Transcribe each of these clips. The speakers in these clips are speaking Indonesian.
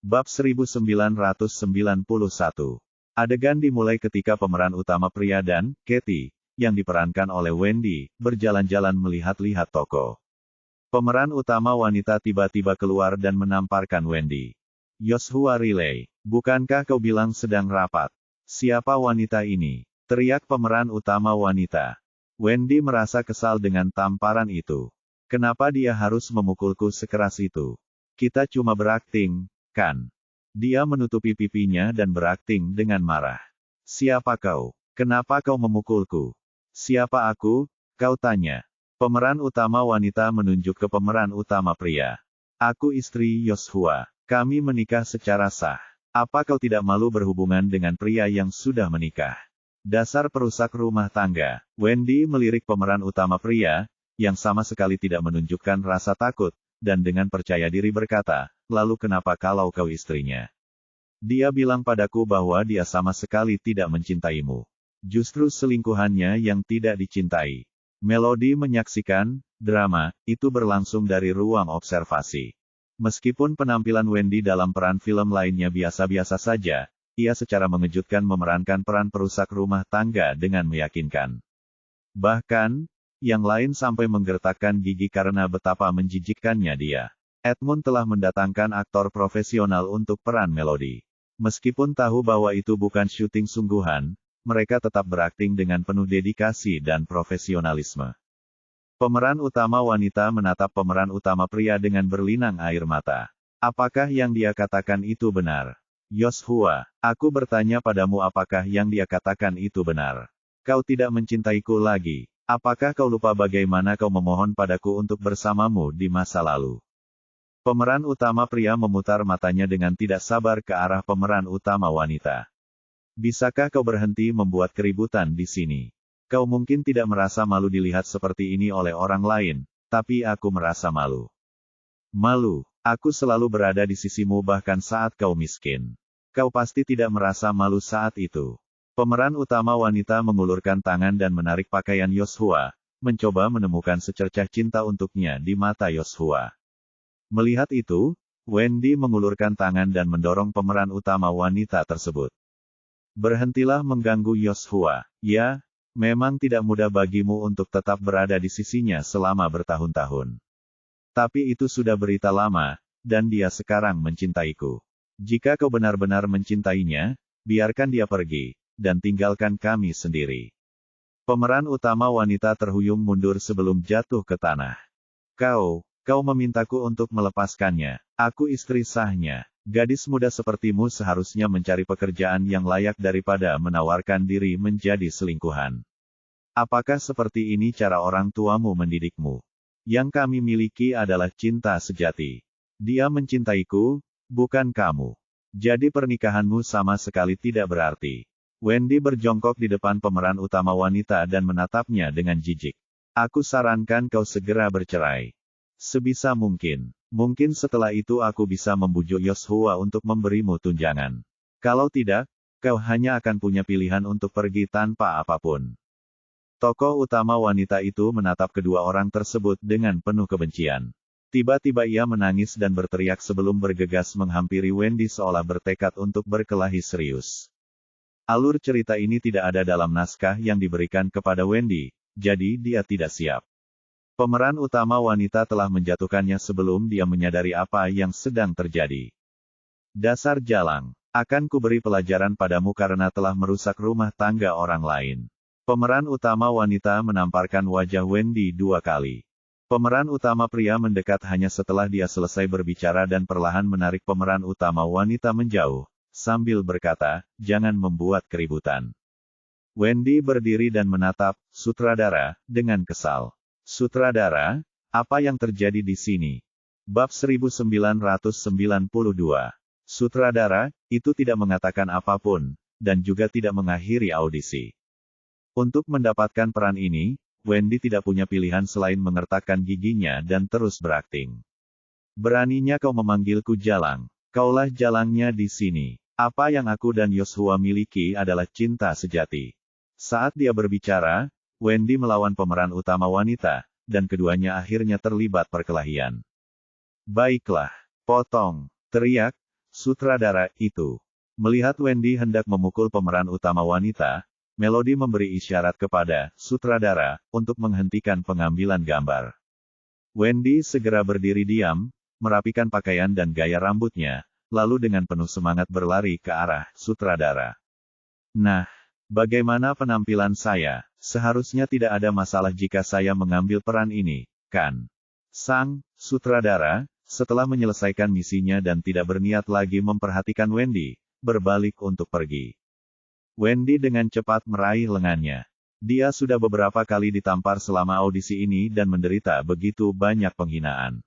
Bab 1991. Adegan dimulai ketika pemeran utama pria dan Katie, yang diperankan oleh Wendy, berjalan-jalan melihat-lihat toko. Pemeran utama wanita tiba-tiba keluar dan menamparkan Wendy. "Joshua Riley, bukankah kau bilang sedang rapat? Siapa wanita ini?" teriak pemeran utama wanita. Wendy merasa kesal dengan tamparan itu. Kenapa dia harus memukulku sekeras itu? Kita cuma berakting, kan? Dia menutupi pipinya dan berakting dengan marah. "Siapa kau? Kenapa kau memukulku?" "Siapa aku?" kau tanya. Pemeran utama wanita menunjuk ke pemeran utama pria. "Aku istri Joshua. Kami menikah secara sah. Apa kau tidak malu berhubungan dengan pria yang sudah menikah? Dasar perusak rumah tangga." Wendy melirik pemeran utama pria, yang sama sekali tidak menunjukkan rasa takut, dan dengan percaya diri berkata, "Lalu kenapa kalau kau istrinya? Dia bilang padaku bahwa dia sama sekali tidak mencintaimu. Justru selingkuhannya yang tidak dicintai." Melody menyaksikan drama itu berlangsung dari ruang observasi. Meskipun penampilan Wendy dalam peran film lainnya biasa-biasa saja, ia secara mengejutkan memerankan peran perusak rumah tangga dengan meyakinkan. Bahkan, yang lain sampai menggertakkan gigi karena betapa menjijikkannya dia. Edmund telah mendatangkan aktor profesional untuk peran Melody. Meskipun tahu bahwa itu bukan syuting sungguhan, mereka tetap berakting dengan penuh dedikasi dan profesionalisme. Pemeran utama wanita menatap pemeran utama pria dengan berlinang air mata. "Apakah yang dia katakan itu benar? Joshua, aku bertanya padamu, apakah yang dia katakan itu benar? Kau tidak mencintaiku lagi. Apakah kau lupa bagaimana kau memohon padaku untuk bersamamu di masa lalu?" Pemeran utama pria memutar matanya dengan tidak sabar ke arah pemeran utama wanita. "Bisakah kau berhenti membuat keributan di sini? Kau mungkin tidak merasa malu dilihat seperti ini oleh orang lain, tapi aku merasa malu. Malu, aku selalu berada di sisimu bahkan saat kau miskin. Kau pasti tidak merasa malu saat itu." Pemeran utama wanita mengulurkan tangan dan menarik pakaian Joshua, mencoba menemukan secercah cinta untuknya di mata Joshua. Melihat itu, Wendy mengulurkan tangan dan mendorong pemeran utama wanita tersebut. "Berhentilah mengganggu Joshua. Ya, memang tidak mudah bagimu untuk tetap berada di sisinya selama bertahun-tahun. Tapi itu sudah berita lama, dan dia sekarang mencintaiku. Jika kau benar-benar mencintainya, biarkan dia pergi, dan tinggalkan kami sendiri." Pemeran utama wanita terhuyung mundur sebelum jatuh ke tanah. Kau memintaku untuk melepaskannya. Aku istri sahnya. Gadis muda sepertimu seharusnya mencari pekerjaan yang layak daripada menawarkan diri menjadi selingkuhan. Apakah seperti ini cara orang tuamu mendidikmu? Yang kami miliki adalah cinta sejati. Dia mencintaiku, bukan kamu. Jadi pernikahanmu sama sekali tidak berarti." Wendy berjongkok di depan pemeran utama wanita dan menatapnya dengan jijik. "Aku sarankan kau segera bercerai. Sebisa mungkin. Mungkin setelah itu aku bisa membujuk Joshua untuk memberimu tunjangan. Kalau tidak, kau hanya akan punya pilihan untuk pergi tanpa apapun." Tokoh utama wanita itu menatap kedua orang tersebut dengan penuh kebencian. Tiba-tiba ia menangis dan berteriak sebelum bergegas menghampiri Wendy seolah bertekad untuk berkelahi serius. Alur cerita ini tidak ada dalam naskah yang diberikan kepada Wendy, jadi dia tidak siap. Pemeran utama wanita telah menjatuhkannya sebelum dia menyadari apa yang sedang terjadi. "Dasar jalang, akan kuberi pelajaran padamu karena telah merusak rumah tangga orang lain." Pemeran utama wanita menamparkan wajah Wendy 2 kali. Pemeran utama pria mendekat hanya setelah dia selesai berbicara dan perlahan menarik pemeran utama wanita menjauh, sambil berkata, "Jangan membuat keributan." Wendy berdiri dan menatap sutradara dengan kesal. "Sutradara, apa yang terjadi di sini?" Bab 1992. Sutradara itu tidak mengatakan apapun, dan juga tidak mengakhiri audisi. Untuk mendapatkan peran ini, Wendy tidak punya pilihan selain mengertakkan giginya dan terus berakting. "Beraninya kau memanggilku jalang. Kaulah jalangnya di sini. Apa yang aku dan Joshua miliki adalah cinta sejati." Saat dia berbicara, Wendy melawan pemeran utama wanita, dan keduanya akhirnya terlibat perkelahian. "Baiklah, potong," teriak sutradara itu. Melihat Wendy hendak memukul pemeran utama wanita, Melody memberi isyarat kepada sutradara untuk menghentikan pengambilan gambar. Wendy segera berdiri diam, merapikan pakaian dan gaya rambutnya, lalu dengan penuh semangat berlari ke arah sutradara. Nah, bagaimana penampilan saya? Seharusnya tidak ada masalah jika saya mengambil peran ini, kan? Sang sutradara, setelah menyelesaikan misinya dan tidak berniat lagi memperhatikan Wendy, berbalik untuk pergi. Wendy dengan cepat meraih lengannya. Dia sudah beberapa kali ditampar selama audisi ini dan menderita begitu banyak penghinaan.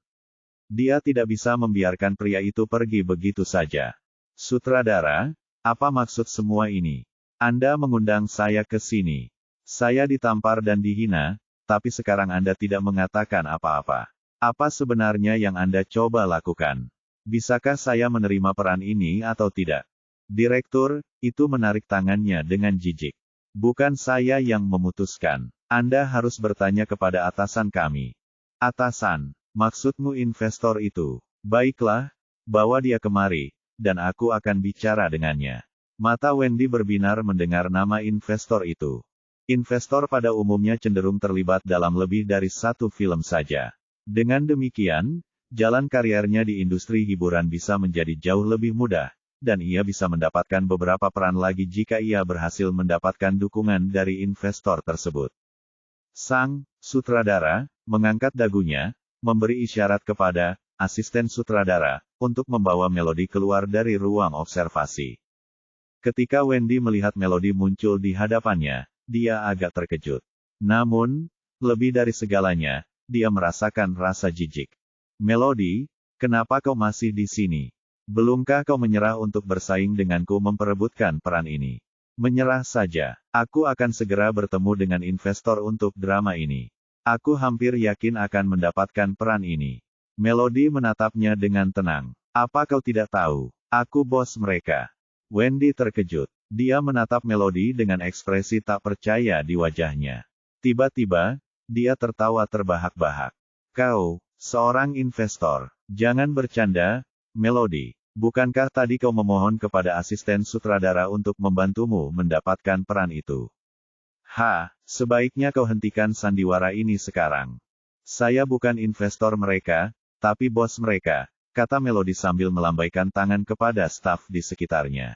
Dia tidak bisa membiarkan pria itu pergi begitu saja. Sutradara, apa maksud semua ini? Anda mengundang saya ke sini. Saya ditampar dan dihina, tapi sekarang Anda tidak mengatakan apa-apa. Apa sebenarnya yang Anda coba lakukan? Bisakah saya menerima peran ini atau tidak? Direktur, itu menarik tangannya dengan jijik. Bukan saya yang memutuskan. Anda harus bertanya kepada atasan kami. Atasan, maksudmu investor itu? Baiklah, bawa dia kemari, dan aku akan bicara dengannya. Mata Wendy berbinar mendengar nama investor itu. Investor pada umumnya cenderung terlibat dalam lebih dari satu film saja. Dengan demikian, jalan kariernya di industri hiburan bisa menjadi jauh lebih mudah. Dan ia bisa mendapatkan beberapa peran lagi jika ia berhasil mendapatkan dukungan dari investor tersebut. Sang sutradara mengangkat dagunya, memberi isyarat kepada asisten sutradara untuk membawa Melody keluar dari ruang observasi. Ketika Wendy melihat Melody muncul di hadapannya, dia agak terkejut. Namun, lebih dari segalanya, dia merasakan rasa jijik. Melody, kenapa kau masih di sini? Belumkah kau menyerah untuk bersaing denganku memperebutkan peran ini? Menyerah saja. Aku akan segera bertemu dengan investor untuk drama ini. Aku hampir yakin akan mendapatkan peran ini. Melody menatapnya dengan tenang. Apa kau tidak tahu? Aku bos mereka. Wendy terkejut. Dia menatap Melody dengan ekspresi tak percaya di wajahnya. Tiba-tiba, dia tertawa terbahak-bahak. Kau, seorang investor. Jangan bercanda, Melody. Bukankah tadi kau memohon kepada asisten sutradara untuk membantumu mendapatkan peran itu? Sebaiknya kau hentikan sandiwara ini sekarang. Saya bukan investor mereka, tapi bos mereka, kata Melody sambil melambaikan tangan kepada staf di sekitarnya.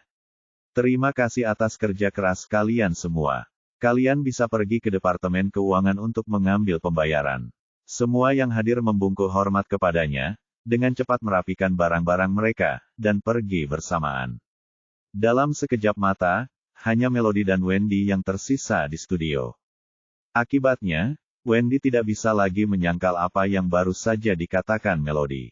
Terima kasih atas kerja keras kalian semua. Kalian bisa pergi ke Departemen Keuangan untuk mengambil pembayaran. Semua yang hadir membungkuk hormat kepadanya, dengan cepat merapikan barang-barang mereka, dan pergi bersamaan. Dalam sekejap mata, hanya Melody dan Wendy yang tersisa di studio. Akibatnya, Wendy tidak bisa lagi menyangkal apa yang baru saja dikatakan Melody.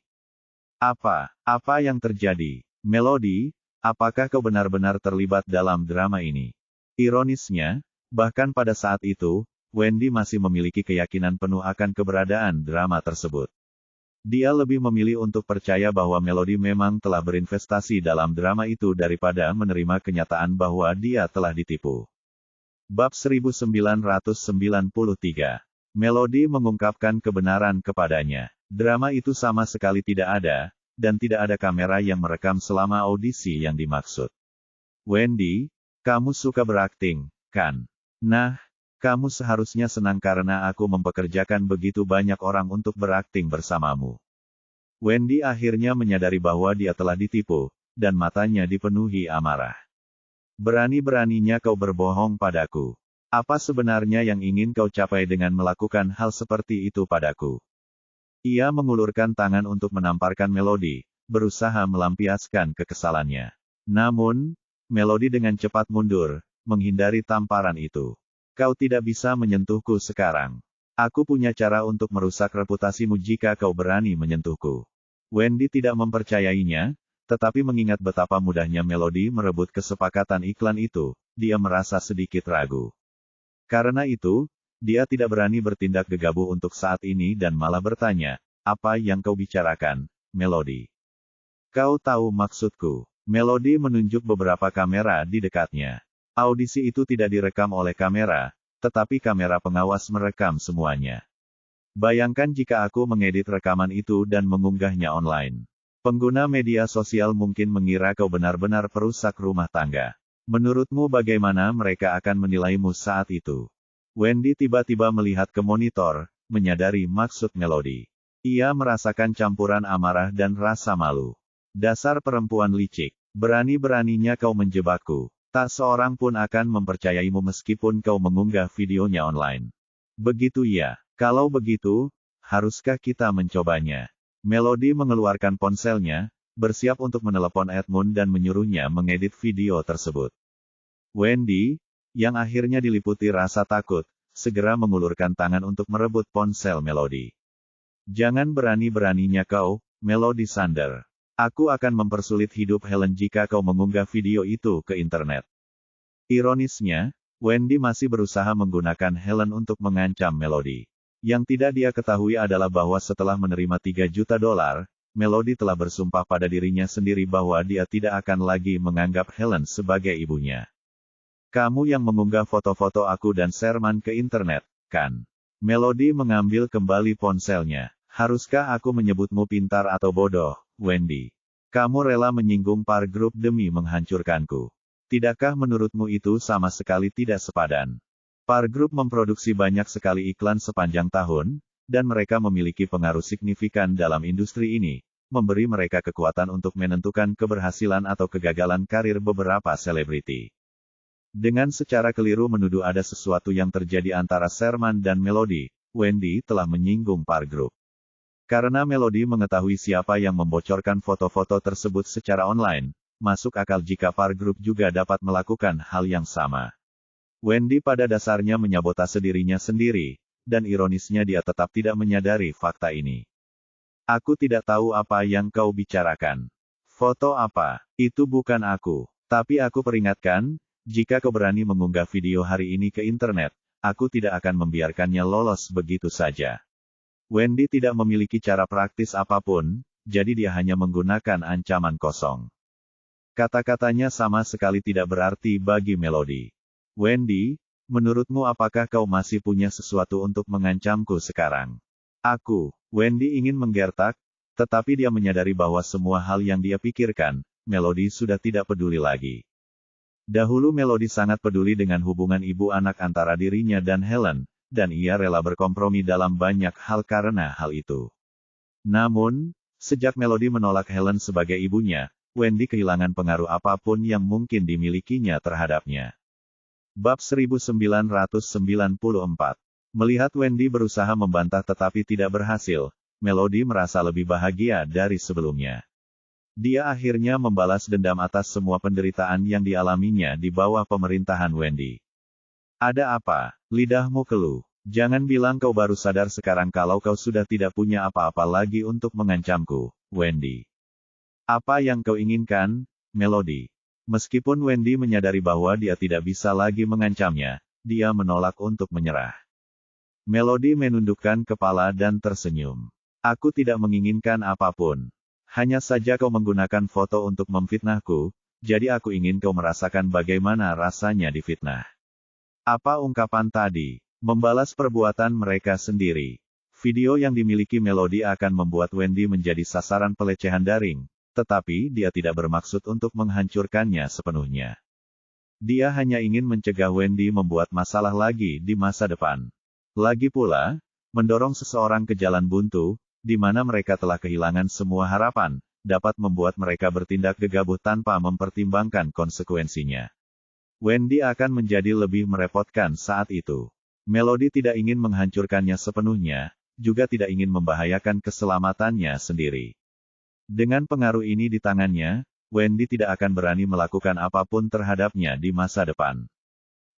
Apa yang terjadi? Melody, apakah kau benar-benar terlibat dalam drama ini? Ironisnya, bahkan pada saat itu, Wendy masih memiliki keyakinan penuh akan keberadaan drama tersebut. Dia lebih memilih untuk percaya bahwa Melody memang telah berinvestasi dalam drama itu daripada menerima kenyataan bahwa dia telah ditipu. Bab 1993. Melody mengungkapkan kebenaran kepadanya. Drama itu sama sekali tidak ada, dan tidak ada kamera yang merekam selama audisi yang dimaksud. Wendy, kamu suka berakting, kan? Nah, kamu seharusnya senang karena aku mempekerjakan begitu banyak orang untuk berakting bersamamu. Wendy akhirnya menyadari bahwa dia telah ditipu, dan matanya dipenuhi amarah. Berani-beraninya kau berbohong padaku. Apa sebenarnya yang ingin kau capai dengan melakukan hal seperti itu padaku? Ia mengulurkan tangan untuk menamparkan Melody, berusaha melampiaskan kekesalannya. Namun, Melody dengan cepat mundur, menghindari tamparan itu. Kau tidak bisa menyentuhku sekarang. Aku punya cara untuk merusak reputasimu jika kau berani menyentuhku. Wendy tidak mempercayainya, tetapi mengingat betapa mudahnya Melody merebut kesepakatan iklan itu, dia merasa sedikit ragu. Karena itu, dia tidak berani bertindak gegabah untuk saat ini dan malah bertanya, apa yang kau bicarakan, Melody? Kau tahu maksudku. Melody menunjuk beberapa kamera di dekatnya. Audisi itu tidak direkam oleh kamera, tetapi kamera pengawas merekam semuanya. Bayangkan jika aku mengedit rekaman itu dan mengunggahnya online. Pengguna media sosial mungkin mengira kau benar-benar perusak rumah tangga. Menurutmu bagaimana mereka akan menilaimu saat itu? Wendy tiba-tiba melihat ke monitor, menyadari maksud Melody. Ia merasakan campuran amarah dan rasa malu. Dasar perempuan licik. Berani-beraninya kau menjebakku. Tak seorang pun akan mempercayaimu meskipun kau mengunggah videonya online. Begitu ya. Kalau begitu, haruskah kita mencobanya? Melody mengeluarkan ponselnya, bersiap untuk menelepon Edmund dan menyuruhnya mengedit video tersebut. Wendy, yang akhirnya diliputi rasa takut, segera mengulurkan tangan untuk merebut ponsel Melody. Jangan berani-beraninya kau, Melody Sander. Aku akan mempersulit hidup Helen jika kau mengunggah video itu ke internet. Ironisnya, Wendy masih berusaha menggunakan Helen untuk mengancam Melody. Yang tidak dia ketahui adalah bahwa setelah menerima $3 juta, Melody telah bersumpah pada dirinya sendiri bahwa dia tidak akan lagi menganggap Helen sebagai ibunya. Kamu yang mengunggah foto-foto aku dan Sherman ke internet, kan? Melody mengambil kembali ponselnya. Haruskah aku menyebutmu pintar atau bodoh, Wendy? Kamu rela menyinggung Par Group demi menghancurkanku. Tidakkah menurutmu itu sama sekali tidak sepadan? Par Group memproduksi banyak sekali iklan sepanjang tahun, dan mereka memiliki pengaruh signifikan dalam industri ini, memberi mereka kekuatan untuk menentukan keberhasilan atau kegagalan karir beberapa selebriti. Dengan secara keliru menuduh ada sesuatu yang terjadi antara Sherman dan Melody, Wendy telah menyinggung Par Group. Karena Melody mengetahui siapa yang membocorkan foto-foto tersebut secara online, masuk akal jika Par Group juga dapat melakukan hal yang sama. Wendy pada dasarnya menyabotase dirinya sendiri, dan ironisnya dia tetap tidak menyadari fakta ini. Aku tidak tahu apa yang kau bicarakan. Foto apa? Itu bukan aku. Tapi aku peringatkan, jika kau berani mengunggah video hari ini ke internet, aku tidak akan membiarkannya lolos begitu saja. Wendy tidak memiliki cara praktis apapun, jadi dia hanya menggunakan ancaman kosong. Kata-katanya sama sekali tidak berarti bagi Melody. Wendy, menurutmu apakah kau masih punya sesuatu untuk mengancamku sekarang? Wendy ingin menggertak, tetapi dia menyadari bahwa semua hal yang dia pikirkan, Melody sudah tidak peduli lagi. Dahulu Melody sangat peduli dengan hubungan ibu anak antara dirinya dan Helen, dan ia rela berkompromi dalam banyak hal karena hal itu. Namun, sejak Melody menolak Helen sebagai ibunya, Wendy kehilangan pengaruh apapun yang mungkin dimilikinya terhadapnya. Bab 1994. Melihat Wendy berusaha membantah tetapi tidak berhasil, Melody merasa lebih bahagia dari sebelumnya. Dia akhirnya membalas dendam atas semua penderitaan yang dialaminya di bawah pemerintahan Wendy. Ada apa? Lidahmu keluh. Jangan bilang kau baru sadar sekarang kalau kau sudah tidak punya apa-apa lagi untuk mengancamku, Wendy. Apa yang kau inginkan, Melody? Meskipun Wendy menyadari bahwa dia tidak bisa lagi mengancamnya, dia menolak untuk menyerah. Melody menundukkan kepala dan tersenyum. Aku tidak menginginkan apapun. Hanya saja kau menggunakan foto untuk memfitnahku, jadi aku ingin kau merasakan bagaimana rasanya difitnah. Apa ungkapan tadi? Membalas perbuatan mereka sendiri. Video yang dimiliki Melody akan membuat Wendy menjadi sasaran pelecehan daring. Tetapi dia tidak bermaksud untuk menghancurkannya sepenuhnya. Dia hanya ingin mencegah Wendy membuat masalah lagi di masa depan. Lagi pula, mendorong seseorang ke jalan buntu, di mana mereka telah kehilangan semua harapan, dapat membuat mereka bertindak gegabah tanpa mempertimbangkan konsekuensinya. Wendy akan menjadi lebih merepotkan saat itu. Melody tidak ingin menghancurkannya sepenuhnya, juga tidak ingin membahayakan keselamatannya sendiri. Dengan pengaruh ini di tangannya, Wendy tidak akan berani melakukan apapun terhadapnya di masa depan.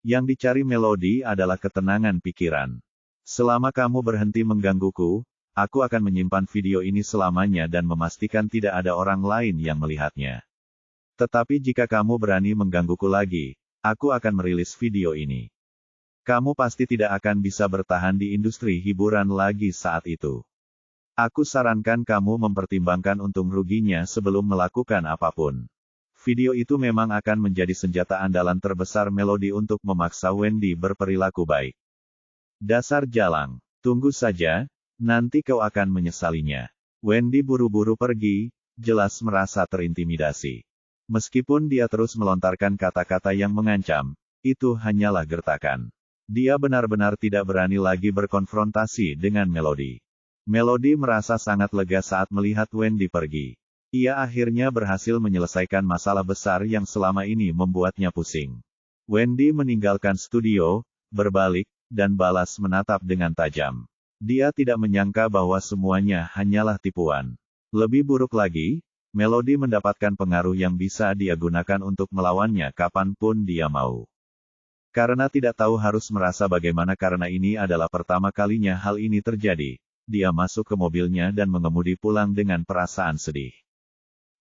Yang dicari Melody adalah ketenangan pikiran. Selama kamu berhenti menggangguku, aku akan menyimpan video ini selamanya dan memastikan tidak ada orang lain yang melihatnya. Tetapi jika kamu berani menggangguku lagi, aku akan merilis video ini. Kamu pasti tidak akan bisa bertahan di industri hiburan lagi saat itu. Aku sarankan kamu mempertimbangkan untung ruginya sebelum melakukan apapun. Video itu memang akan menjadi senjata andalan terbesar Melody untuk memaksa Wendy berperilaku baik. Dasar jalang. Tunggu saja, nanti kau akan menyesalinya. Wendy buru-buru pergi, jelas merasa terintimidasi. Meskipun dia terus melontarkan kata-kata yang mengancam, itu hanyalah gertakan. Dia benar-benar tidak berani lagi berkonfrontasi dengan Melody. Melody merasa sangat lega saat melihat Wendy pergi. Ia akhirnya berhasil menyelesaikan masalah besar yang selama ini membuatnya pusing. Wendy meninggalkan studio, berbalik, dan balas menatap dengan tajam. Dia tidak menyangka bahwa semuanya hanyalah tipuan. Lebih buruk lagi, Melody mendapatkan pengaruh yang bisa dia gunakan untuk melawannya kapanpun dia mau. Karena tidak tahu harus merasa bagaimana karena ini adalah pertama kalinya hal ini terjadi, dia masuk ke mobilnya dan mengemudi pulang dengan perasaan sedih.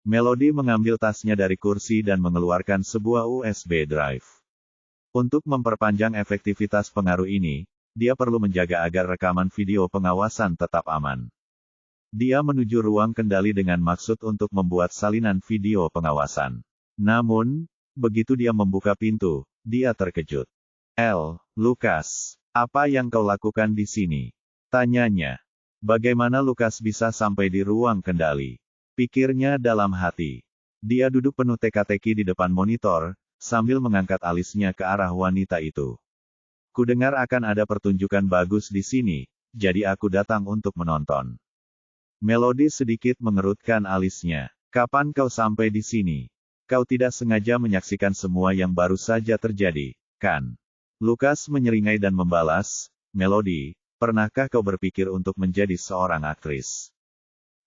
Melody mengambil tasnya dari kursi dan mengeluarkan sebuah USB drive. Untuk memperpanjang efektivitas pengaruh ini, dia perlu menjaga agar rekaman video pengawasan tetap aman. Dia menuju ruang kendali dengan maksud untuk membuat salinan video pengawasan. Namun, begitu dia membuka pintu, dia terkejut. Lukas, apa yang kau lakukan di sini? Tanyanya. Bagaimana Lukas bisa sampai di ruang kendali? Pikirnya dalam hati. Dia duduk penuh teka-teki di depan monitor, sambil mengangkat alisnya ke arah wanita itu. Kudengar akan ada pertunjukan bagus di sini, jadi aku datang untuk menonton. Melody sedikit mengerutkan alisnya. Kapan kau sampai di sini? Kau tidak sengaja menyaksikan semua yang baru saja terjadi, kan? Lukas menyeringai dan membalas, Melody, pernahkah kau berpikir untuk menjadi seorang aktris?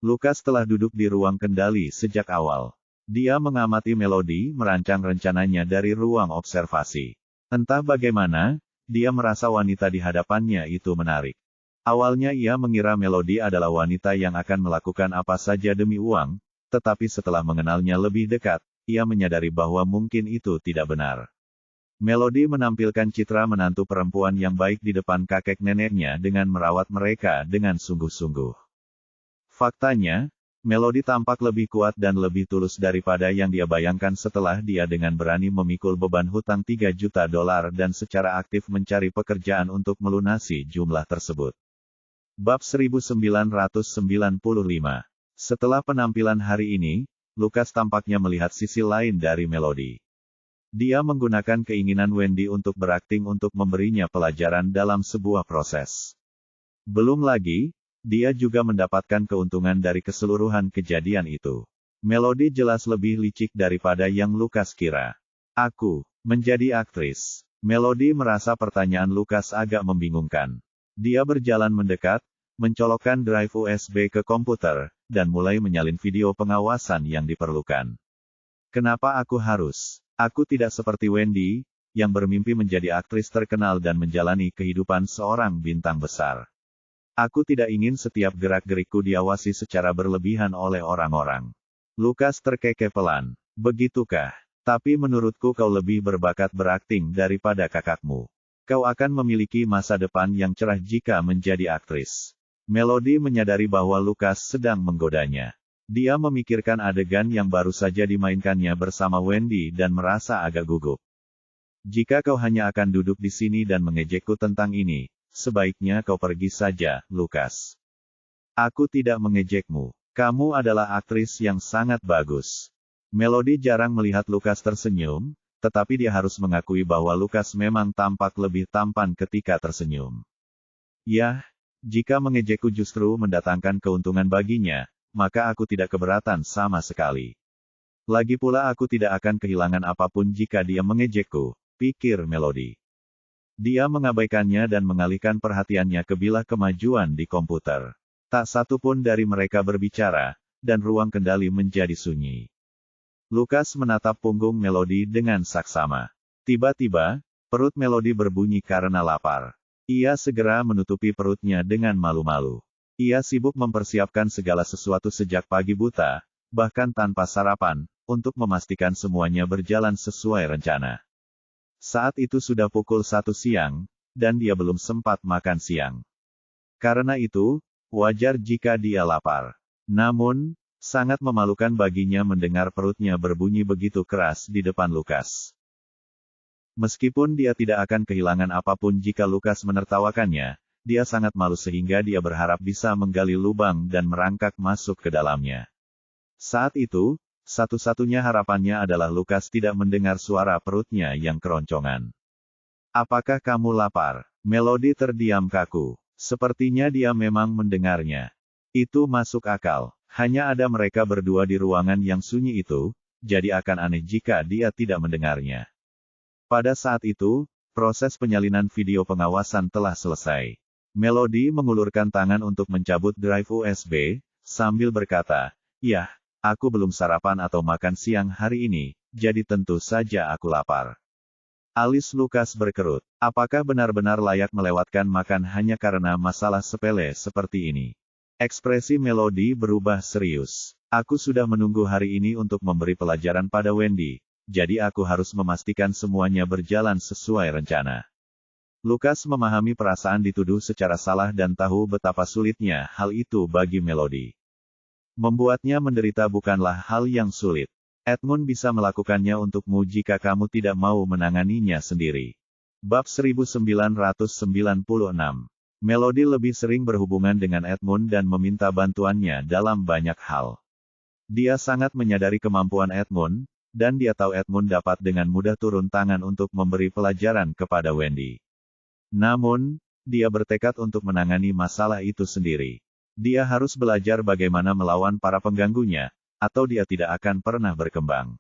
Lukas telah duduk di ruang kendali sejak awal. Dia mengamati Melody merancang rencananya dari ruang observasi. Entah bagaimana, dia merasa wanita di hadapannya itu menarik. Awalnya ia mengira Melody adalah wanita yang akan melakukan apa saja demi uang, tetapi setelah mengenalnya lebih dekat, ia menyadari bahwa mungkin itu tidak benar. Melody menampilkan citra menantu perempuan yang baik di depan kakek neneknya dengan merawat mereka dengan sungguh-sungguh. Faktanya, Melody tampak lebih kuat dan lebih tulus daripada yang dia bayangkan setelah dia dengan berani memikul beban hutang $3 juta dan secara aktif mencari pekerjaan untuk melunasi jumlah tersebut. Bab 1995. Setelah penampilan hari ini, Lukas tampaknya melihat sisi lain dari Melody. Dia menggunakan keinginan Wendy untuk berakting untuk memberinya pelajaran dalam sebuah proses. Belum lagi, dia juga mendapatkan keuntungan dari keseluruhan kejadian itu. Melody jelas lebih licik daripada yang Lukas kira. Aku, menjadi aktris. Melody merasa pertanyaan Lukas agak membingungkan. Dia berjalan mendekat, mencolokkan drive USB ke komputer, dan mulai menyalin video pengawasan yang diperlukan. Kenapa aku harus? Aku tidak seperti Wendy, yang bermimpi menjadi aktris terkenal dan menjalani kehidupan seorang bintang besar. Aku tidak ingin setiap gerak-gerikku diawasi secara berlebihan oleh orang-orang. Lukas terkekeh pelan. Begitukah? Tapi menurutku kau lebih berbakat berakting daripada kakakmu. Kau akan memiliki masa depan yang cerah jika menjadi aktris. Melody menyadari bahwa Lukas sedang menggodanya. Dia memikirkan adegan yang baru saja dimainkannya bersama Wendy dan merasa agak gugup. Jika kau hanya akan duduk di sini dan mengejekku tentang ini, sebaiknya kau pergi saja, Lukas. Aku tidak mengejekmu. Kamu adalah aktris yang sangat bagus. Melody jarang melihat Lukas tersenyum, tetapi dia harus mengakui bahwa Lukas memang tampak lebih tampan ketika tersenyum. Yah, jika mengejekku justru mendatangkan keuntungan baginya, maka aku tidak keberatan sama sekali. Lagi pula aku tidak akan kehilangan apapun jika dia mengejekku, pikir Melody. Dia mengabaikannya dan mengalihkan perhatiannya ke bilah kemajuan di komputer. Tak satu pun dari mereka berbicara, dan ruang kendali menjadi sunyi. Lukas menatap punggung Melody dengan saksama. Tiba-tiba, perut Melody berbunyi karena lapar. Ia segera menutupi perutnya dengan malu-malu. Ia sibuk mempersiapkan segala sesuatu sejak pagi buta, bahkan tanpa sarapan, untuk memastikan semuanya berjalan sesuai rencana. Saat itu sudah pukul 1 siang, dan dia belum sempat makan siang. Karena itu, wajar jika dia lapar. Namun, sangat memalukan baginya mendengar perutnya berbunyi begitu keras di depan Lukas. Meskipun dia tidak akan kehilangan apapun jika Lukas menertawakannya, dia sangat malu sehingga dia berharap bisa menggali lubang dan merangkak masuk ke dalamnya. Saat itu, satu-satunya harapannya adalah Lukas tidak mendengar suara perutnya yang keroncongan. Apakah kamu lapar? Melody terdiam kaku. Sepertinya dia memang mendengarnya. Itu masuk akal. Hanya ada mereka berdua di ruangan yang sunyi itu, jadi akan aneh jika dia tidak mendengarnya. Pada saat itu, proses penyalinan video pengawasan telah selesai. Melody mengulurkan tangan untuk mencabut drive USB, sambil berkata, "Yah, aku belum sarapan atau makan siang hari ini, jadi tentu saja aku lapar." Alis Lukas berkerut. Apakah benar-benar layak melewatkan makan hanya karena masalah sepele seperti ini? Ekspresi Melody berubah serius. Aku sudah menunggu hari ini untuk memberi pelajaran pada Wendy, jadi aku harus memastikan semuanya berjalan sesuai rencana. Lukas memahami perasaan dituduh secara salah dan tahu betapa sulitnya hal itu bagi Melody. Membuatnya menderita bukanlah hal yang sulit. Edmund bisa melakukannya untukmu jika kamu tidak mau menanganinya sendiri. Bab 1996. Melody lebih sering berhubungan dengan Edmund dan meminta bantuannya dalam banyak hal. Dia sangat menyadari kemampuan Edmund, dan dia tahu Edmund dapat dengan mudah turun tangan untuk memberi pelajaran kepada Wendy. Namun, dia bertekad untuk menangani masalah itu sendiri. Dia harus belajar bagaimana melawan para pengganggunya, atau dia tidak akan pernah berkembang.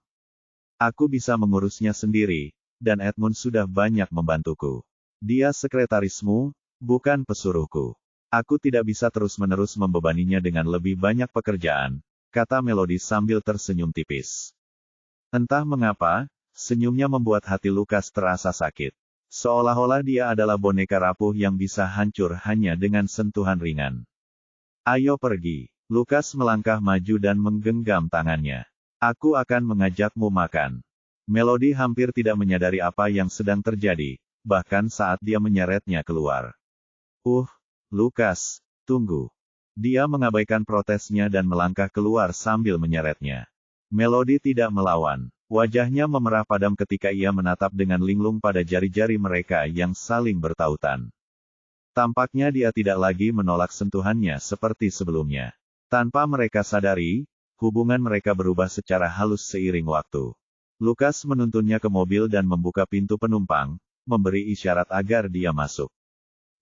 Aku bisa mengurusnya sendiri, dan Edmund sudah banyak membantuku. Dia sekretarismu, bukan pesuruhku. Aku tidak bisa terus-menerus membebaninya dengan lebih banyak pekerjaan, kata Melody sambil tersenyum tipis. Entah mengapa, senyumnya membuat hati Lukas terasa sakit. Seolah-olah dia adalah boneka rapuh yang bisa hancur hanya dengan sentuhan ringan. Ayo pergi. Lukas melangkah maju dan menggenggam tangannya. Aku akan mengajakmu makan. Melody hampir tidak menyadari apa yang sedang terjadi, bahkan saat dia menyeretnya keluar. Lukas, tunggu. Dia mengabaikan protesnya dan melangkah keluar sambil menyeretnya. Melody tidak melawan. Wajahnya memerah padam ketika ia menatap dengan linglung pada jari-jari mereka yang saling bertautan. Tampaknya dia tidak lagi menolak sentuhannya seperti sebelumnya. Tanpa mereka sadari, hubungan mereka berubah secara halus seiring waktu. Lukas menuntunnya ke mobil dan membuka pintu penumpang, memberi isyarat agar dia masuk.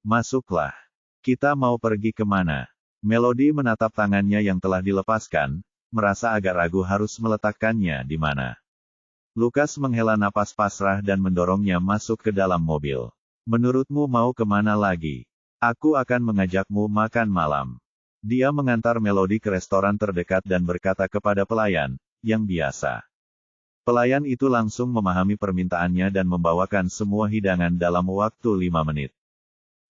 Masuklah. Kita mau pergi kemana? Melody menatap tangannya yang telah dilepaskan, merasa agak ragu harus meletakkannya di mana. Lukas menghela napas pasrah dan mendorongnya masuk ke dalam mobil. Menurutmu mau kemana lagi? Aku akan mengajakmu makan malam. Dia mengantar Melody ke restoran terdekat dan berkata kepada pelayan, yang biasa. Pelayan itu langsung memahami permintaannya dan membawakan semua hidangan dalam waktu 5 menit.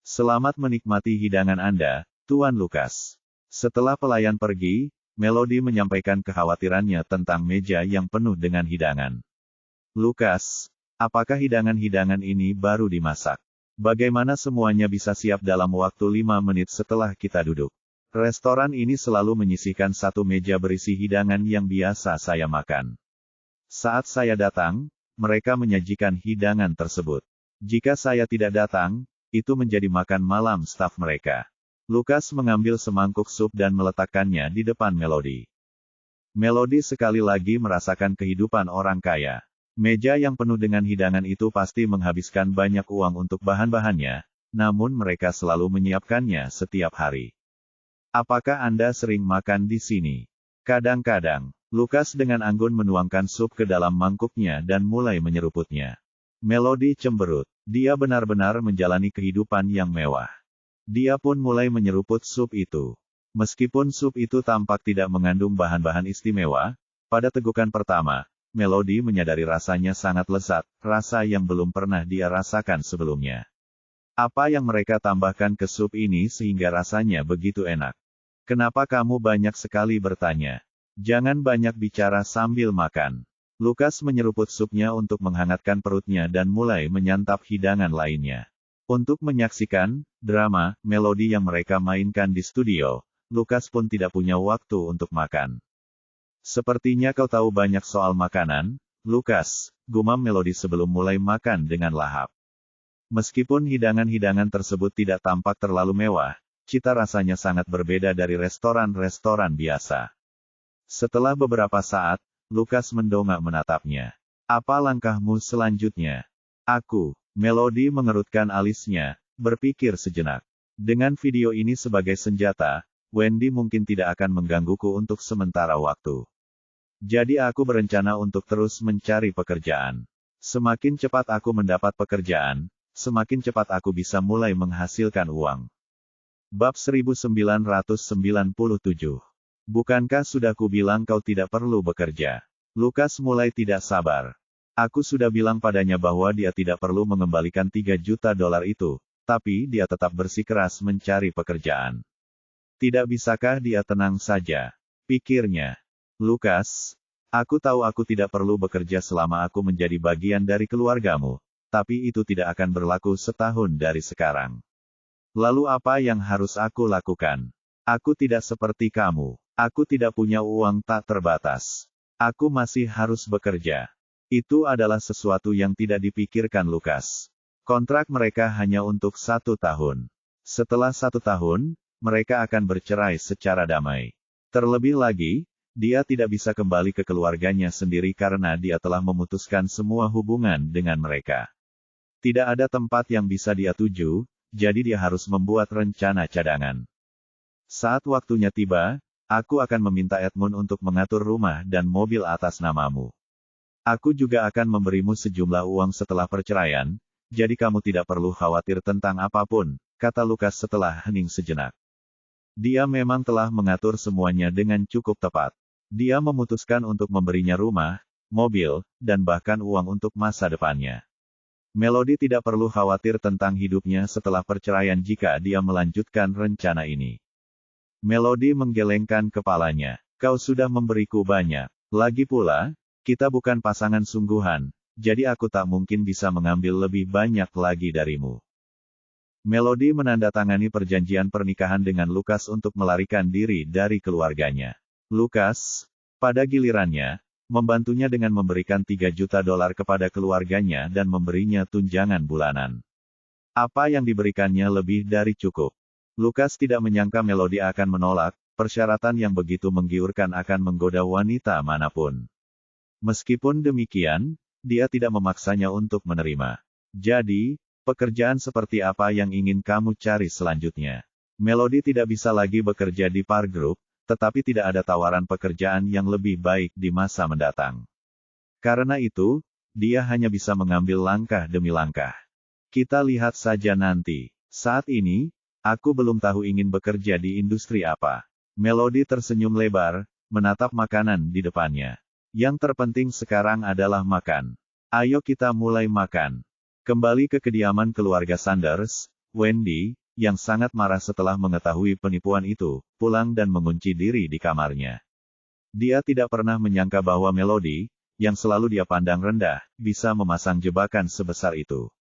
Selamat menikmati hidangan Anda, Tuan Lukas. Setelah pelayan pergi, Melody menyampaikan kekhawatirannya tentang meja yang penuh dengan hidangan. Lukas, apakah hidangan-hidangan ini baru dimasak? Bagaimana semuanya bisa siap dalam waktu 5 menit setelah kita duduk? Restoran ini selalu menyisihkan satu meja berisi hidangan yang biasa saya makan. Saat saya datang, mereka menyajikan hidangan tersebut. Jika saya tidak datang, itu menjadi makan malam staf mereka. Lukas mengambil semangkuk sup dan meletakkannya di depan Melody. Melody sekali lagi merasakan kehidupan orang kaya. Meja yang penuh dengan hidangan itu pasti menghabiskan banyak uang untuk bahan-bahannya, namun mereka selalu menyiapkannya setiap hari. Apakah Anda sering makan di sini? Kadang-kadang, Lukas dengan anggun menuangkan sup ke dalam mangkuknya dan mulai menyeruputnya. Melody cemberut. Dia benar-benar menjalani kehidupan yang mewah. Dia pun mulai menyeruput sup itu. Meskipun sup itu tampak tidak mengandung bahan-bahan istimewa, pada tegukan pertama, Melody menyadari rasanya sangat lezat, rasa yang belum pernah dia rasakan sebelumnya. Apa yang mereka tambahkan ke sup ini sehingga rasanya begitu enak? Kenapa kamu banyak sekali bertanya? Jangan banyak bicara sambil makan. Lukas menyeruput supnya untuk menghangatkan perutnya dan mulai menyantap hidangan lainnya. Untuk menyaksikan drama Melody yang mereka mainkan di studio, Lukas pun tidak punya waktu untuk makan. Sepertinya kau tahu banyak soal makanan, Lukas, gumam Melody sebelum mulai makan dengan lahap. Meskipun hidangan-hidangan tersebut tidak tampak terlalu mewah, cita rasanya sangat berbeda dari restoran-restoran biasa. Setelah beberapa saat, Lukas mendongak menatapnya. Apa langkahmu selanjutnya? Aku, Melody mengerutkan alisnya, berpikir sejenak. Dengan video ini sebagai senjata, Wendy mungkin tidak akan menggangguku untuk sementara waktu. Jadi aku berencana untuk terus mencari pekerjaan. Semakin cepat aku mendapat pekerjaan, semakin cepat aku bisa mulai menghasilkan uang. Bab 1997. Bukankah sudah kubilang kau tidak perlu bekerja? Lukas mulai tidak sabar. Aku sudah bilang padanya bahwa dia tidak perlu mengembalikan $3 juta itu, tapi dia tetap bersikeras mencari pekerjaan. Tidak bisakah dia tenang saja? Pikirnya. Lukas, aku tahu aku tidak perlu bekerja selama aku menjadi bagian dari keluargamu, tapi itu tidak akan berlaku setahun dari sekarang. Lalu apa yang harus aku lakukan? Aku tidak seperti kamu. Aku tidak punya uang tak terbatas. Aku masih harus bekerja. Itu adalah sesuatu yang tidak dipikirkan Lukas. Kontrak mereka hanya untuk 1 tahun. Setelah 1 tahun, mereka akan bercerai secara damai. Terlebih lagi, dia tidak bisa kembali ke keluarganya sendiri karena dia telah memutuskan semua hubungan dengan mereka. Tidak ada tempat yang bisa dia tuju, jadi dia harus membuat rencana cadangan. Saat waktunya tiba, aku akan meminta Edmund untuk mengatur rumah dan mobil atas namamu. Aku juga akan memberimu sejumlah uang setelah perceraian, jadi kamu tidak perlu khawatir tentang apapun, kata Lukas setelah hening sejenak. Dia memang telah mengatur semuanya dengan cukup tepat. Dia memutuskan untuk memberinya rumah, mobil, dan bahkan uang untuk masa depannya. Melody tidak perlu khawatir tentang hidupnya setelah perceraian jika dia melanjutkan rencana ini. Melody menggelengkan kepalanya. Kau sudah memberiku banyak. Lagi pula, kita bukan pasangan sungguhan, jadi aku tak mungkin bisa mengambil lebih banyak lagi darimu. Melody menandatangani perjanjian pernikahan dengan Lukas untuk melarikan diri dari keluarganya. Lukas, pada gilirannya, membantunya dengan memberikan $3 juta kepada keluarganya dan memberinya tunjangan bulanan. Apa yang diberikannya lebih dari cukup. Lukas tidak menyangka Melody akan menolak, persyaratan yang begitu menggiurkan akan menggoda wanita manapun. Meskipun demikian, dia tidak memaksanya untuk menerima. Jadi, pekerjaan seperti apa yang ingin kamu cari selanjutnya? Melody tidak bisa lagi bekerja di Par Group, tetapi tidak ada tawaran pekerjaan yang lebih baik di masa mendatang. Karena itu, dia hanya bisa mengambil langkah demi langkah. Kita lihat saja nanti. Saat ini, aku belum tahu ingin bekerja di industri apa. Melody tersenyum lebar, menatap makanan di depannya. Yang terpenting sekarang adalah makan. Ayo kita mulai makan. Kembali ke kediaman keluarga Sanders, Wendy, yang sangat marah setelah mengetahui penipuan itu, pulang dan mengunci diri di kamarnya. Dia tidak pernah menyangka bahwa Melody, yang selalu dia pandang rendah, bisa memasang jebakan sebesar itu.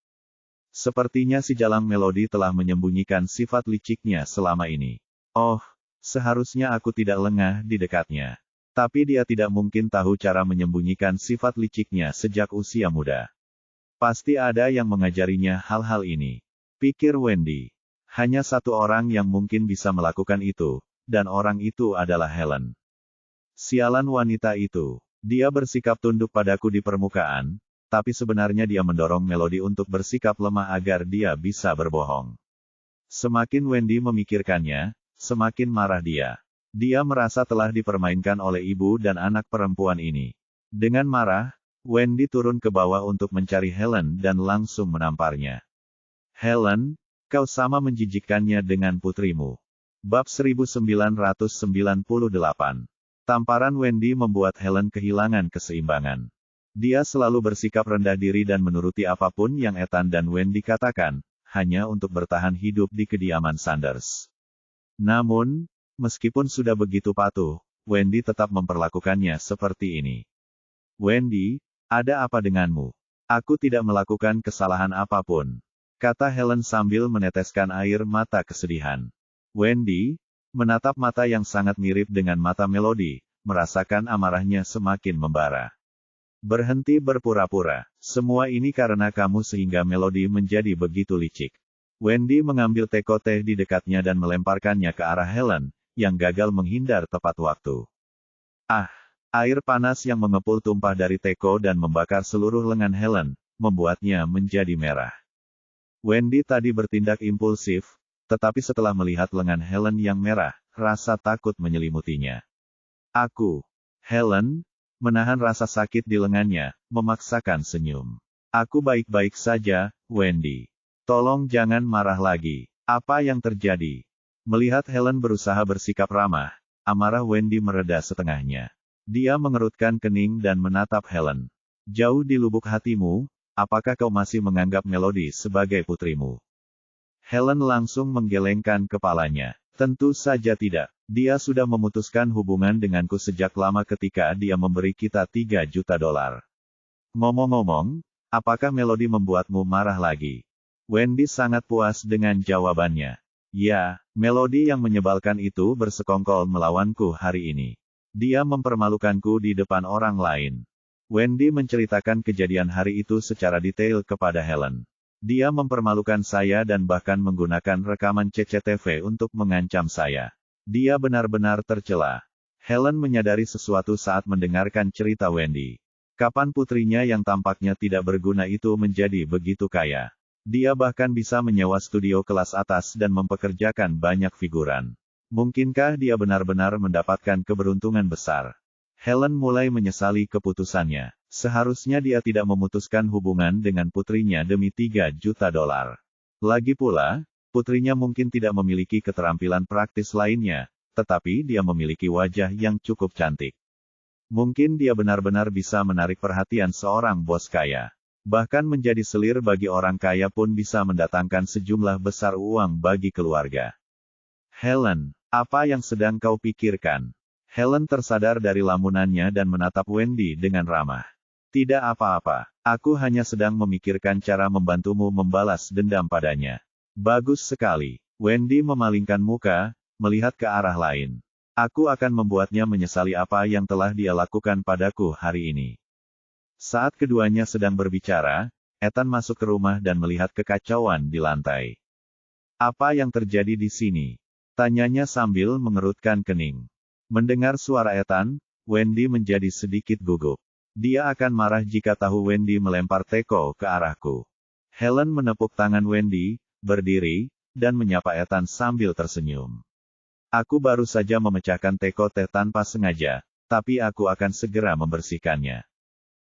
Sepertinya si jalang Melody telah menyembunyikan sifat liciknya selama ini. Oh, seharusnya aku tidak lengah di dekatnya. Tapi dia tidak mungkin tahu cara menyembunyikan sifat liciknya sejak usia muda. Pasti ada yang mengajarinya hal-hal ini. Pikir Wendy. Hanya satu orang yang mungkin bisa melakukan itu, dan orang itu adalah Helen. Sialan wanita itu. Dia bersikap tunduk padaku di permukaan, tapi sebenarnya dia mendorong Melody untuk bersikap lemah agar dia bisa berbohong. Semakin Wendy memikirkannya, semakin marah dia. Dia merasa telah dipermainkan oleh ibu dan anak perempuan ini. Dengan marah, Wendy turun ke bawah untuk mencari Helen dan langsung menamparnya. Helen, kau sama menjijikkannya dengan putrimu. Bab 1998. Tamparan Wendy membuat Helen kehilangan keseimbangan. Dia selalu bersikap rendah diri dan menuruti apapun yang Ethan dan Wendy katakan, hanya untuk bertahan hidup di kediaman Sanders. Namun, meskipun sudah begitu patuh, Wendy tetap memperlakukannya seperti ini. Wendy, ada apa denganmu? Aku tidak melakukan kesalahan apapun, kata Helen sambil meneteskan air mata kesedihan. Wendy, menatap mata yang sangat mirip dengan mata Melody, merasakan amarahnya semakin membara. Berhenti berpura-pura. Semua ini karena kamu sehingga Melody menjadi begitu licik. Wendy mengambil teko teh di dekatnya dan melemparkannya ke arah Helen, yang gagal menghindar tepat waktu. Ah! Air panas yang mengepul tumpah dari teko dan membakar seluruh lengan Helen, membuatnya menjadi merah. Wendy tadi bertindak impulsif, tetapi setelah melihat lengan Helen yang merah, rasa takut menyelimutinya. Helen, menahan rasa sakit di lengannya, memaksakan senyum. Aku baik-baik saja, Wendy. Tolong jangan marah lagi. Apa yang terjadi? Melihat Helen berusaha bersikap ramah, amarah Wendy mereda setengahnya. Dia mengerutkan kening dan menatap Helen. Jauh di lubuk hatimu, apakah kau masih menganggap Melody sebagai putrimu? Helen langsung menggelengkan kepalanya. Tentu saja tidak. Dia sudah memutuskan hubungan denganku sejak lama ketika dia memberi kita $3 juta. Ngomong-ngomong, apakah Melody membuatmu marah lagi? Wendy sangat puas dengan jawabannya. Ya, Melody yang menyebalkan itu bersekongkol melawanku hari ini. Dia mempermalukanku di depan orang lain. Wendy menceritakan kejadian hari itu secara detail kepada Helen. Dia mempermalukan saya dan bahkan menggunakan rekaman CCTV untuk mengancam saya. Dia benar-benar tercela. Helen menyadari sesuatu saat mendengarkan cerita Wendy. Kapan putrinya yang tampaknya tidak berguna itu menjadi begitu kaya? Dia bahkan bisa menyewa studio kelas atas dan mempekerjakan banyak figuran. Mungkinkah dia benar-benar mendapatkan keberuntungan besar? Helen mulai menyesali keputusannya. Seharusnya dia tidak memutuskan hubungan dengan putrinya demi $3 juta. Lagi pula, putrinya mungkin tidak memiliki keterampilan praktis lainnya, tetapi dia memiliki wajah yang cukup cantik. Mungkin dia benar-benar bisa menarik perhatian seorang bos kaya. Bahkan menjadi selir bagi orang kaya pun bisa mendatangkan sejumlah besar uang bagi keluarga. Helen, apa yang sedang kau pikirkan? Helen tersadar dari lamunannya dan menatap Wendy dengan ramah. Tidak apa-apa, aku hanya sedang memikirkan cara membantumu membalas dendam padanya. Bagus sekali. Wendy memalingkan muka, melihat ke arah lain. Aku akan membuatnya menyesali apa yang telah dia lakukan padaku hari ini. Saat keduanya sedang berbicara, Ethan masuk ke rumah dan melihat kekacauan di lantai. Apa yang terjadi di sini? Tanyanya sambil mengerutkan kening. Mendengar suara Ethan, Wendy menjadi sedikit gugup. Dia akan marah jika tahu Wendy melempar teko ke arahku. Helen menepuk tangan Wendy, berdiri, dan menyapa Ethan sambil tersenyum. Aku baru saja memecahkan teko teh tanpa sengaja, tapi aku akan segera membersihkannya.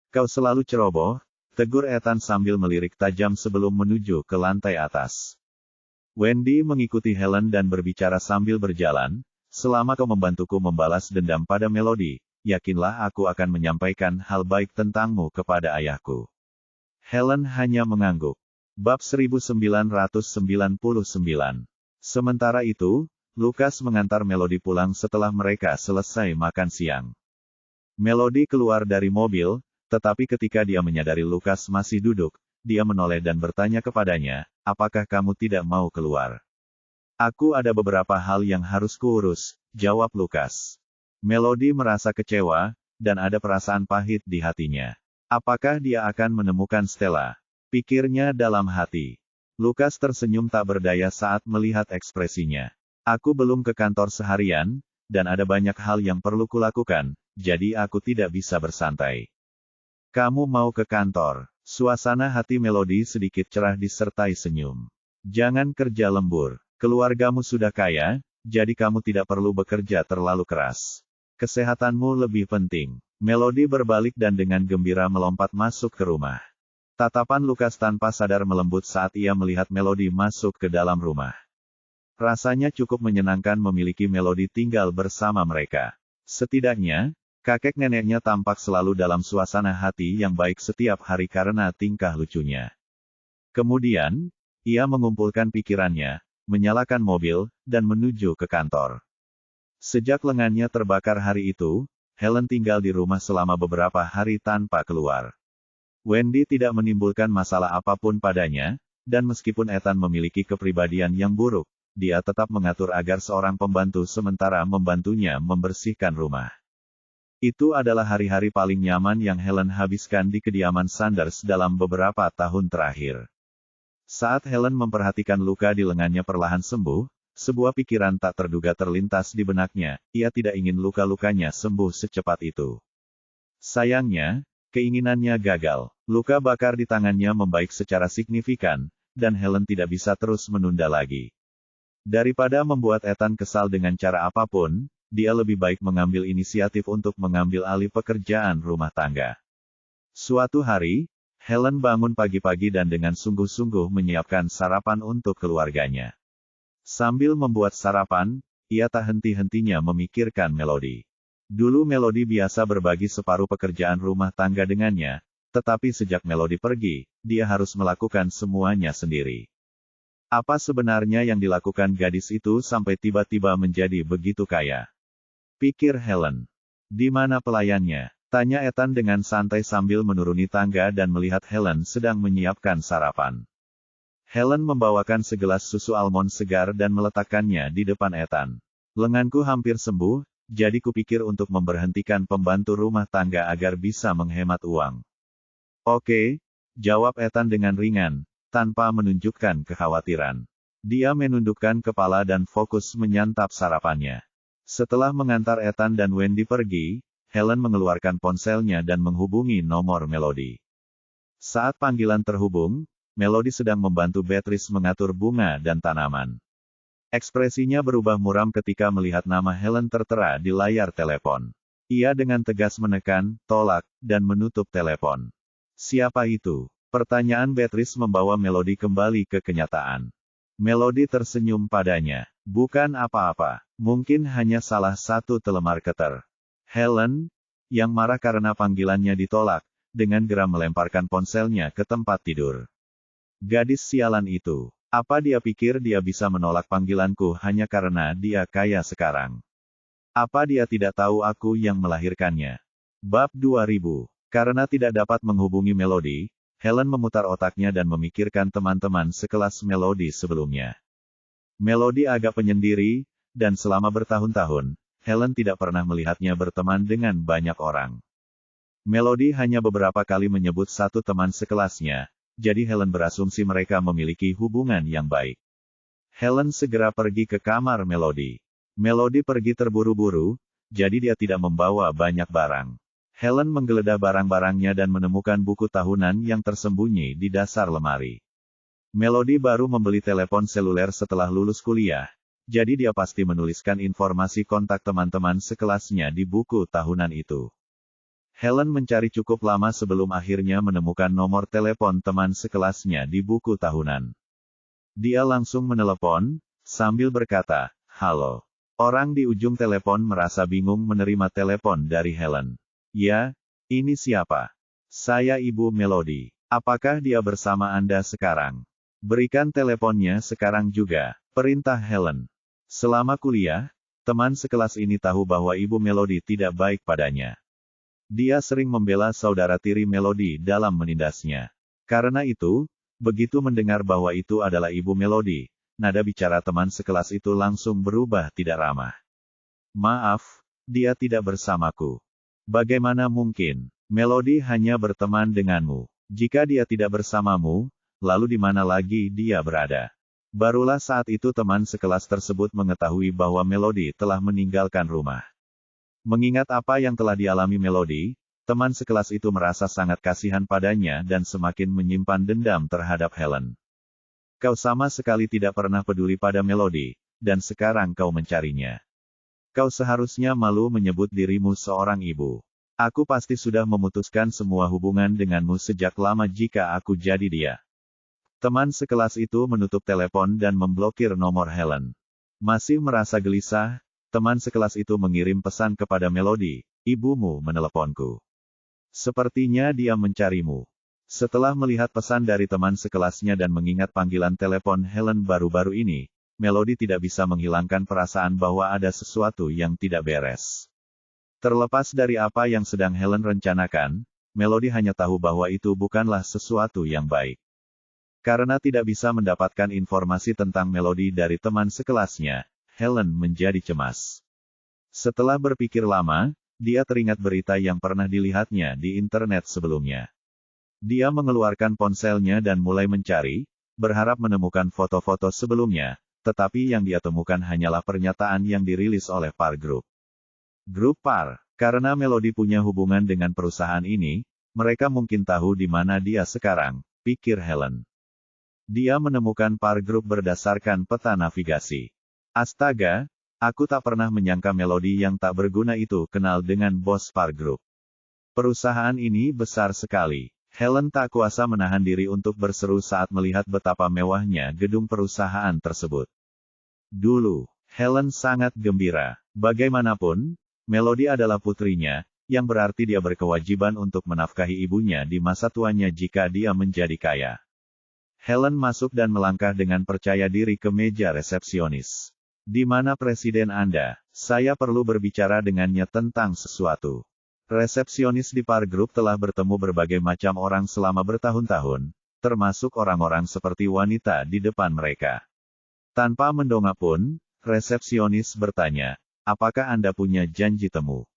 Kau selalu ceroboh, tegur Ethan sambil melirik tajam sebelum menuju ke lantai atas. Wendy mengikuti Helen dan berbicara sambil berjalan, selama kau membantuku membalas dendam pada Melody, yakinlah aku akan menyampaikan hal baik tentangmu kepada ayahku. Helen hanya mengangguk. Bab 1999. Sementara itu, Lucas mengantar Melody pulang setelah mereka selesai makan siang. Melody keluar dari mobil, tetapi ketika dia menyadari Lucas masih duduk, dia menoleh dan bertanya kepadanya, apakah kamu tidak mau keluar? Aku ada beberapa hal yang harus kuurus, jawab Lucas. Melody merasa kecewa, dan ada perasaan pahit di hatinya. Apakah dia akan menemukan Stella? Pikirnya dalam hati. Lucas tersenyum tak berdaya saat melihat ekspresinya. Aku belum ke kantor seharian, dan ada banyak hal yang perlu kulakukan, jadi aku tidak bisa bersantai. Kamu mau ke kantor? Suasana hati Melody sedikit cerah disertai senyum. Jangan kerja lembur. Keluargamu sudah kaya, jadi kamu tidak perlu bekerja terlalu keras. Kesehatanmu lebih penting. Melody berbalik dan dengan gembira melompat masuk ke rumah. Tatapan Lucas tanpa sadar melembut saat ia melihat Melody masuk ke dalam rumah. Rasanya cukup menyenangkan memiliki Melody tinggal bersama mereka. Setidaknya, kakek neneknya tampak selalu dalam suasana hati yang baik setiap hari karena tingkah lucunya. Kemudian, ia mengumpulkan pikirannya, menyalakan mobil, dan menuju ke kantor. Sejak lengannya terbakar hari itu, Helen tinggal di rumah selama beberapa hari tanpa keluar. Wendy tidak menimbulkan masalah apapun padanya, dan meskipun Ethan memiliki kepribadian yang buruk, dia tetap mengatur agar seorang pembantu sementara membantunya membersihkan rumah. Itu adalah hari-hari paling nyaman yang Helen habiskan di kediaman Sanders dalam beberapa tahun terakhir. Saat Helen memperhatikan luka di lengannya perlahan sembuh, Sebuah pikiran tak terduga terlintas di benaknya, ia tidak ingin luka-lukanya sembuh secepat itu. Sayangnya, keinginannya gagal. Luka bakar di tangannya membaik secara signifikan, dan Helen tidak bisa terus menunda lagi. Daripada membuat Ethan kesal dengan cara apapun, dia lebih baik mengambil inisiatif untuk mengambil alih pekerjaan rumah tangga. Suatu hari, Helen bangun pagi-pagi dan dengan sungguh-sungguh menyiapkan sarapan untuk keluarganya. Sambil membuat sarapan, ia tak henti-hentinya memikirkan Melody. Dulu Melody biasa berbagi separuh pekerjaan rumah tangga dengannya, tetapi sejak Melody pergi, dia harus melakukan semuanya sendiri. Apa sebenarnya yang dilakukan gadis itu sampai tiba-tiba menjadi begitu kaya? Pikir Helen. Di mana pelayannya? Tanya Ethan dengan santai sambil menuruni tangga dan melihat Helen sedang menyiapkan sarapan. Helen membawakan segelas susu almond segar dan meletakkannya di depan Ethan. Lenganku hampir sembuh, jadi kupikir untuk memberhentikan pembantu rumah tangga agar bisa menghemat uang. Oke, jawab Ethan dengan ringan, tanpa menunjukkan kekhawatiran. Dia menundukkan kepala dan fokus menyantap sarapannya. Setelah mengantar Ethan dan Wendy pergi, Helen mengeluarkan ponselnya dan menghubungi nomor Melody. Saat panggilan terhubung, Melody sedang membantu Beatrice mengatur bunga dan tanaman. Ekspresinya berubah muram ketika melihat nama Helen tertera di layar telepon. Ia dengan tegas menekan, tolak, dan menutup telepon. Siapa itu? Pertanyaan Beatrice membawa Melody kembali ke kenyataan. Melody tersenyum padanya. Bukan apa-apa, mungkin hanya salah satu telemar keter. Helen, yang marah karena panggilannya ditolak, dengan geram melemparkan ponselnya ke tempat tidur. Gadis sialan itu. Apa dia pikir dia bisa menolak panggilanku hanya karena dia kaya sekarang? Apa dia tidak tahu aku yang melahirkannya? Bab 2000. Karena tidak dapat menghubungi Melody, Helen memutar otaknya dan memikirkan teman-teman sekelas Melody sebelumnya. Melody agak penyendiri, dan selama bertahun-tahun, Helen tidak pernah melihatnya berteman dengan banyak orang. Melody hanya beberapa kali menyebut satu teman sekelasnya, jadi Helen berasumsi mereka memiliki hubungan yang baik. Helen segera pergi ke kamar Melody. Melody pergi terburu-buru, jadi dia tidak membawa banyak barang. Helen menggeledah barang-barangnya dan menemukan buku tahunan yang tersembunyi di dasar lemari. Melody baru membeli telepon seluler setelah lulus kuliah, jadi dia pasti menuliskan informasi kontak teman-teman sekelasnya di buku tahunan itu. Helen mencari cukup lama sebelum akhirnya menemukan nomor telepon teman sekelasnya di buku tahunan. Dia langsung menelepon, sambil berkata, "Halo." Orang di ujung telepon merasa bingung menerima telepon dari Helen. "Ya, ini siapa?" "Saya Ibu Melody. Apakah dia bersama Anda sekarang?" "Berikan teleponnya sekarang juga," perintah Helen. Selama kuliah, teman sekelas ini tahu bahwa Ibu Melody tidak baik padanya. Dia sering membela saudara tiri Melody dalam menindasnya. Karena itu, begitu mendengar bahwa itu adalah Ibu Melody, nada bicara teman sekelas itu langsung berubah tidak ramah. "Maaf, dia tidak bersamaku." "Bagaimana mungkin? Melody hanya berteman denganmu. Jika dia tidak bersamamu, lalu di mana lagi dia berada?" Barulah saat itu teman sekelas tersebut mengetahui bahwa Melody telah meninggalkan rumah. Mengingat apa yang telah dialami Melody, teman sekelas itu merasa sangat kasihan padanya dan semakin menyimpan dendam terhadap Helen. "Kau sama sekali tidak pernah peduli pada Melody, dan sekarang kau mencarinya. Kau seharusnya malu menyebut dirimu seorang ibu. Aku pasti sudah memutuskan semua hubungan denganmu sejak lama jika aku jadi dia." Teman sekelas itu menutup telepon dan memblokir nomor Helen. Masih merasa gelisah, teman sekelas itu mengirim pesan kepada Melody, "Ibumu meneleponku. Sepertinya dia mencarimu." Setelah melihat pesan dari teman sekelasnya dan mengingat panggilan telepon Helen baru-baru ini, Melody tidak bisa menghilangkan perasaan bahwa ada sesuatu yang tidak beres. Terlepas dari apa yang sedang Helen rencanakan, Melody hanya tahu bahwa itu bukanlah sesuatu yang baik. Karena tidak bisa mendapatkan informasi tentang Melody dari teman sekelasnya, Helen menjadi cemas. Setelah berpikir lama, dia teringat berita yang pernah dilihatnya di internet sebelumnya. Dia mengeluarkan ponselnya dan mulai mencari, berharap menemukan foto-foto sebelumnya, tetapi yang dia temukan hanyalah pernyataan yang dirilis oleh Par Group. Grup Par, karena Melody punya hubungan dengan perusahaan ini, mereka mungkin tahu di mana dia sekarang, pikir Helen. Dia menemukan Par Group berdasarkan peta navigasi. Astaga, aku tak pernah menyangka Melody yang tak berguna itu kenal dengan bos Par Group. Perusahaan ini besar sekali. Helen tak kuasa menahan diri untuk berseru saat melihat betapa mewahnya gedung perusahaan tersebut. Dulu, Helen sangat gembira. Bagaimanapun, Melody adalah putrinya, yang berarti dia berkewajiban untuk menafkahi ibunya di masa tuanya jika dia menjadi kaya. Helen masuk dan melangkah dengan percaya diri ke meja resepsionis. Di mana presiden Anda? Saya perlu berbicara dengannya tentang sesuatu. Resepsionis di Par Group telah bertemu berbagai macam orang selama bertahun-tahun, termasuk orang-orang seperti wanita di depan mereka. Tanpa mendongak pun, resepsionis bertanya, apakah Anda punya janji temu?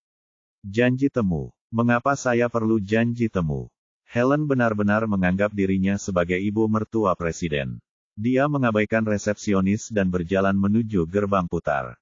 Janji temu? Mengapa saya perlu janji temu? Helen benar-benar menganggap dirinya sebagai ibu mertua presiden. Dia mengabaikan resepsionis dan berjalan menuju gerbang putar.